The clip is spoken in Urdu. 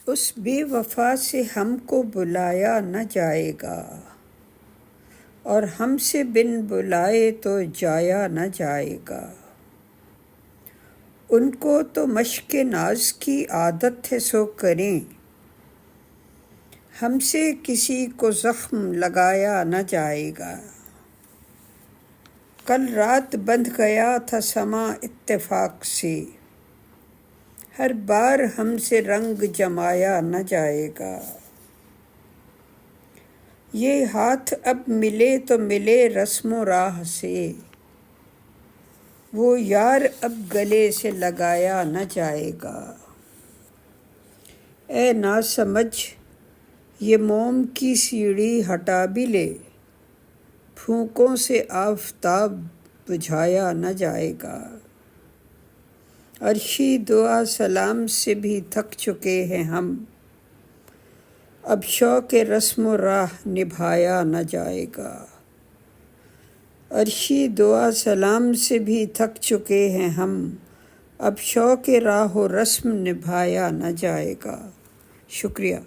اس بے وفا سے ہم کو بلایا نہ جائے گا، اور ہم سے بن بلائے تو جایا نہ جائے گا۔ ان کو تو مشق ناز کی عادت ہے سو کریں، ہم سے کسی کو زخم لگایا نہ جائے گا۔ کل رات بندھ گیا تھا سماں اتفاق سے، ہر بار ہم سے رنگ جمایا نہ جائے گا۔ یہ ہاتھ اب ملے تو ملے رسم و راہ سے، وہ یار اب گلے سے لگایا نہ جائے گا۔ اے ناسمجھ یہ موم کی سیڑھی ہٹا بھی لے، پھونکوں سے آفتاب بجھایا نہ جائے گا۔ عرشی دعا سلام سے بھی تھک چکے ہیں ہم، اب شوق رسم و راہ نبھایا نہ جائے گا۔ عرشی دعا سلام سے بھی تھک چکے ہیں ہم، اب شوق راہ و رسم نبھایا نہ جائے گا۔ شکریہ۔